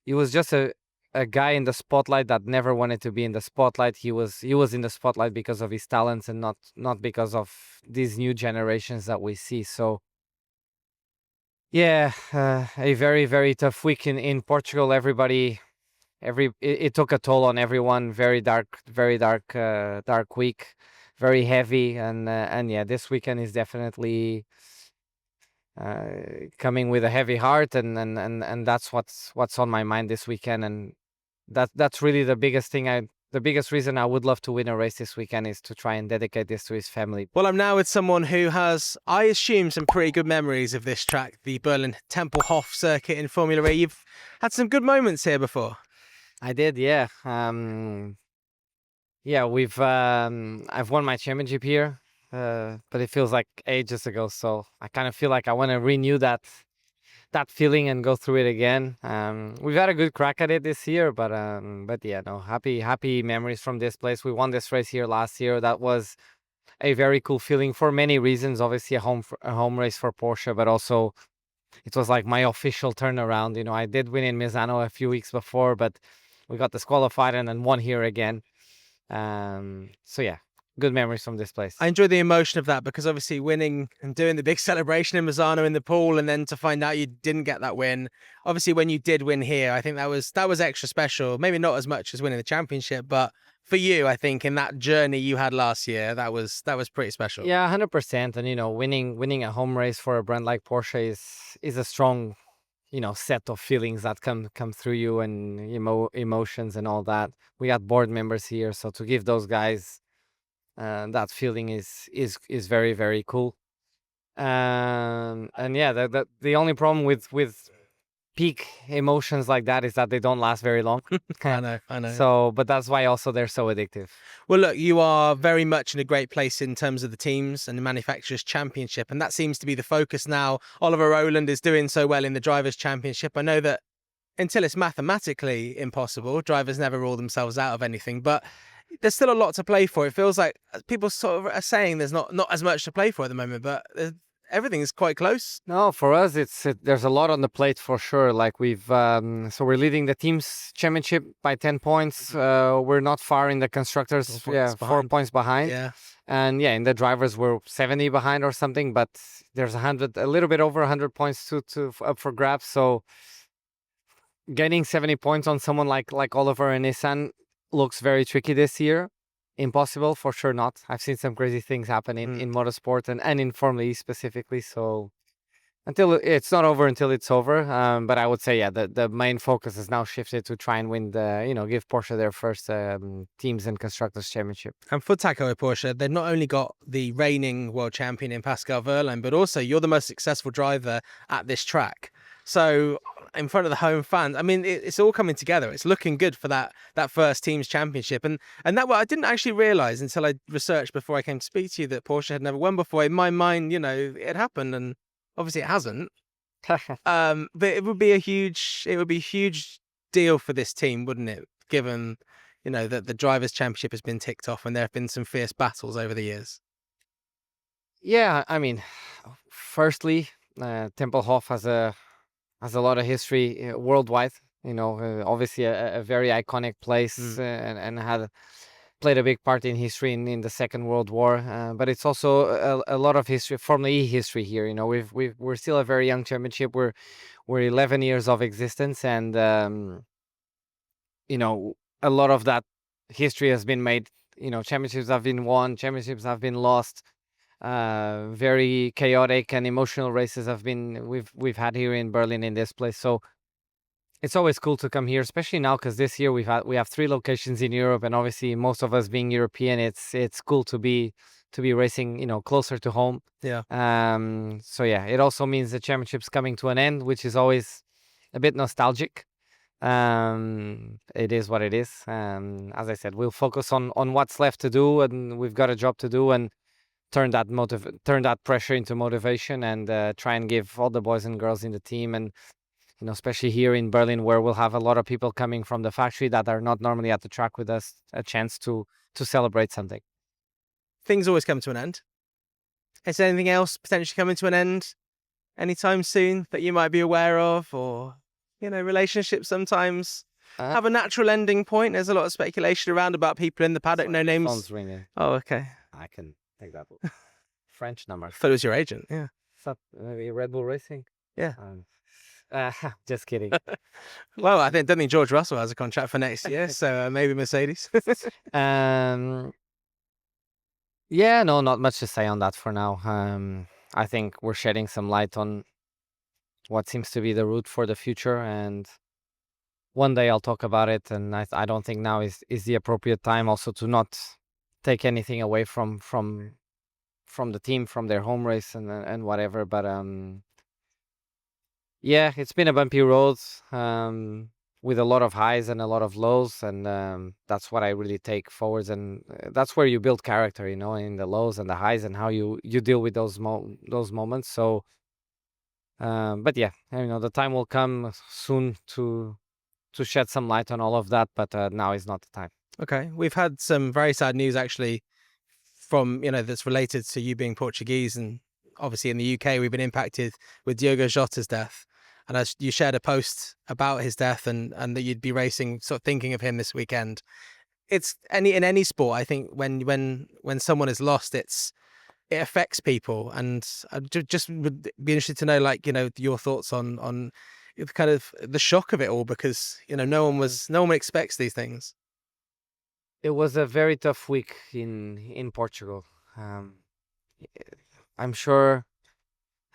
he was just a guy in the spotlight that never wanted to be in the spotlight. He was in the spotlight because of his talents and not because of these new generations that we see. So yeah, a very very tough week in Portugal. It took a toll on everyone. Very dark week, very heavy, and yeah, this weekend is definitely coming with a heavy heart, and that's what's on my mind this weekend, and that's really the biggest reason I would love to win a race this weekend is to try and dedicate this to his family. Well, I'm now with someone who has, I assume, some pretty good memories of this track, the Berlin Tempelhof circuit in Formula E. You've had some good moments here before. I did, yeah. Yeah, I've won my championship here, but it feels like ages ago. So I kind of feel like I want to renew that feeling and go through it again. We've had a good crack at it this year, but yeah, no, happy memories from this place. We won this race here last year. That was a very cool feeling for many reasons. Obviously, a home race for Porsche, but also it was like my official turnaround. You know, I did win in Misano a few weeks before, but we got disqualified and then won here again. So yeah, good memories from this place. I enjoy the emotion of that because obviously winning and doing the big celebration in Misano in the pool, and then to find out you didn't get that win. Obviously, when you did win here, I think that was extra special. Maybe not as much as winning the championship, but for you, I think in that journey you had last year, that was pretty special. Yeah, 100%. And you know, winning a home race for a brand like Porsche is a strong, you know, set of feelings that come through you and emotions and all that. We got board members here, so to give those guys that feeling is very very cool. And yeah, the only problem with peak emotions like that is that they don't last very long. I know. So, but that's why also they're so addictive. Well, look, you are very much in a great place in terms of the teams and the manufacturers' championship, and that seems to be the focus now. Oliver Rowland is doing so well in the drivers' championship. I know that until it's mathematically impossible, drivers never rule themselves out of anything, but there's still a lot to play for. It feels like people sort of are saying there's not as much to play for at the moment, but everything is quite close. No, for us, there's a lot on the plate for sure. Like so we're leading the team's championship by 10 points. We're not far in the constructors. 4 points behind. Yeah. And yeah, in the drivers, we're 70 behind or something, but there's a little bit over 100 points up for grabs. So getting 70 points on someone like Oliver and Nissan looks very tricky this year. Impossible for sure not. I've seen some crazy things happen in motorsport and in Formula E specifically. So until it's not over until it's over. But I would say, yeah, the main focus is now shifted to try and win give Porsche their first teams and constructors championship. And for Taco Porsche, they've not only got the reigning world champion in Pascal Wehrlein, but also you're the most successful driver at this track. So in front of the home fans, I mean, it's all coming together. It's looking good for that first team's championship. And that I didn't actually realise until I researched before I came to speak to you that Porsche had never won before. In my mind, you know, it happened, and obviously it hasn't. But it would be a huge deal for this team, wouldn't it? Given, you know, that the drivers' championship has been ticked off and there have been some fierce battles over the years. Yeah, I mean, firstly, Tempelhof has a lot of history worldwide. You know, obviously a very iconic place and had played a big part in history in the Second World War. But it's also a lot of history, Formula E history here. You know, we're still a very young championship. We're 11 years of existence, and you know, a lot of that history has been made. You know, championships have been won, championships have been lost. Very chaotic and emotional races we've had here in Berlin in this place. So it's always cool to come here, especially now because this year we have 3 locations in Europe, and obviously most of us being European, it's cool to be racing, you know, closer to home. Yeah. So yeah, it also means the championship's coming to an end, which is always a bit nostalgic. It is what it is. As I said, we'll focus on what's left to do, and we've got a job to do, and turn that pressure into motivation, and try and give all the boys and girls in the team, and you know, especially here in Berlin, where we'll have a lot of people coming from the factory that are not normally at the track with us, a chance to celebrate something. Things always come to an end. Is there anything else potentially coming to an end anytime soon that you might be aware of, or relationships sometimes Uh, have a natural ending point. There's a lot of speculation around about people in the paddock. Sorry, No names. phone's ringing. Oh, okay. I can take that. French number. Thought it was your agent. Yeah. What's up? Maybe Red Bull Racing? Yeah. Just kidding. Well, don't think George Russell has a contract for next year, so maybe Mercedes. Yeah, no, not much to say on that for now. I think we're shedding some light on what seems to be the route for the future, and one day I'll talk about it. And I don't think now is the appropriate time also to not take anything away from the team, from their home race and whatever. But yeah, it's been a bumpy road, with a lot of highs and a lot of lows, and that's what I really take forwards, and that's where you build character, in the lows and the highs, and how you deal with those moments. So, but yeah, the time will come soon to shed some light on all of that, but now is not the time. Okay, we've had some very sad news actually from that's related to you being Portuguese, and obviously in the UK we've been impacted with Diogo Jota's death. And as you shared a post about his death and that you'd be racing, sort of thinking of him this weekend. It's in any sport, I think when someone is lost, it affects people, and I just would be interested to know, your thoughts on kind of the shock of it all, because no one expects these things. It was a very tough week in Portugal. Um, I'm sure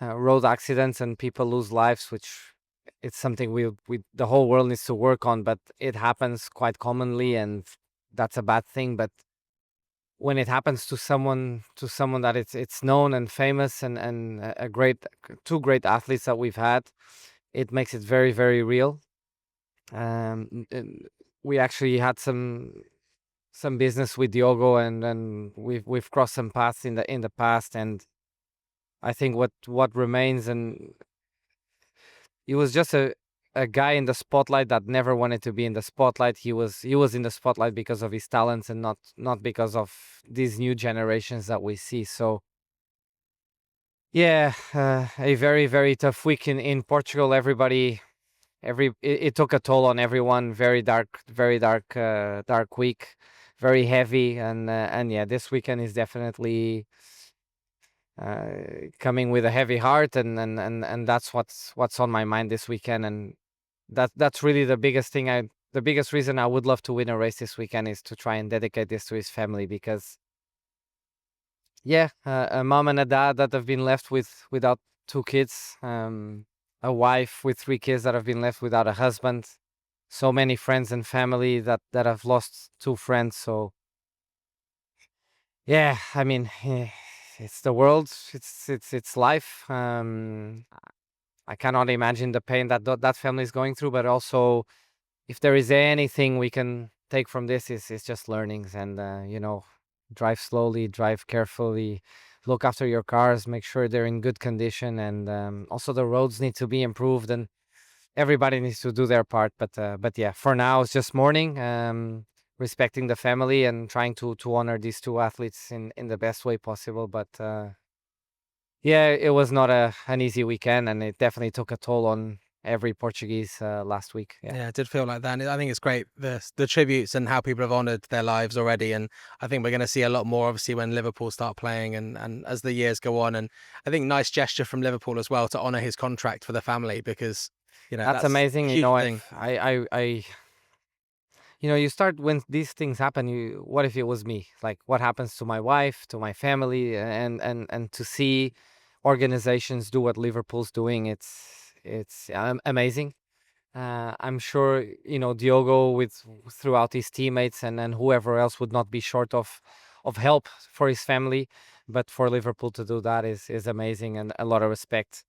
road accidents and people lose lives, which it's something we the whole world needs to work on, but it happens quite commonly, and that's a bad thing. But when it happens to someone that it's known and famous, and two great athletes that we've had, it makes it very, very real. And we actually had some business with Diogo, and we've crossed some paths in the past, and I think what remains, and he was just a guy in the spotlight that never wanted to be in the spotlight. He was in the spotlight because of his talents, and not because of these new generations that we see. So yeah, a very, very tough week in Portugal. It took a toll on everyone. Very dark, dark week, very heavy, and yeah, this weekend is definitely coming with a heavy heart, and that's what's on my mind this weekend, and that's really the biggest thing. The biggest reason I would love to win a race this weekend is to try and dedicate this to his family, because yeah, a mom and a dad that have been left without two kids, a wife with three kids that have been left without a husband, so many friends and family that have lost two friends. So yeah, I mean, it's the world, it's life. I cannot imagine the pain that family is going through, but also, if there is anything we can take from this, is just learnings, and drive slowly, drive carefully, look after your cars, make sure they're in good condition, and also the roads need to be improved, and everybody needs to do their part. But yeah, for now it's just mourning, respecting the family, and trying to honor these two athletes in the best way possible. But yeah, it was not an easy weekend, and it definitely took a toll on every Portuguese last week. Yeah, it did feel like that. And I think it's great, the tributes and how people have honoured their lives already. And I think we're going to see a lot more, obviously, when Liverpool start playing and as the years go on. And I think nice gesture from Liverpool as well to honour his contract for the family, because That's amazing. a huge thing. You start, when these things happen, what if it was me? Like, what happens to my wife, to my family, and to see organizations do what Liverpool's doing, it's amazing. I'm sure Diogo, throughout his teammates and whoever else, would not be short of help for his family, but for Liverpool to do that is amazing, and a lot of respect.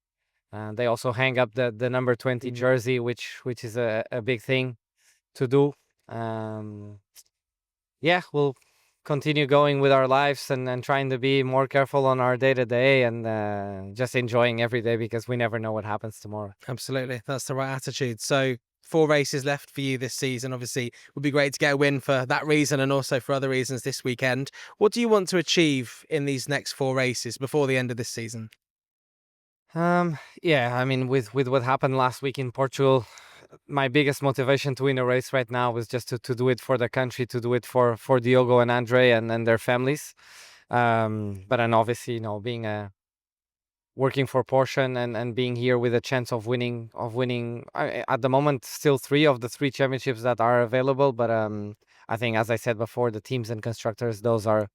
They also hang up the number 20 jersey, which is a big thing to do. Yeah, we'll continue going with our lives, and trying to be more careful on our day-to-day, and just enjoying every day, because we never know what happens tomorrow. Absolutely. That's the right attitude. So 4 races left for you this season. Obviously, it would be great to get a win for that reason and also for other reasons this weekend. What do you want to achieve in these next 4 races before the end of this season? Yeah, I mean, with what happened last week in Portugal, my biggest motivation to win a race right now was just to do it for the country, to do it for Diogo and Andre and their families. But then obviously, you know, being working for Porsche and being here with a chance of winning at the moment still 3 of the 3 championships that are available. But I think, as I said before, the teams and constructors, those are,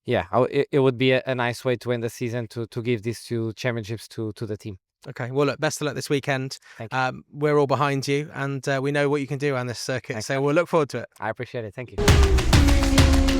yeah, it would be a nice way to end the season to give these 2 championships to the team. Okay, well, look, best of luck this weekend. Thank you. We're all behind you, and we know what you can do on this circuit. Thanks, so we'll look forward to it. I appreciate it. Thank you.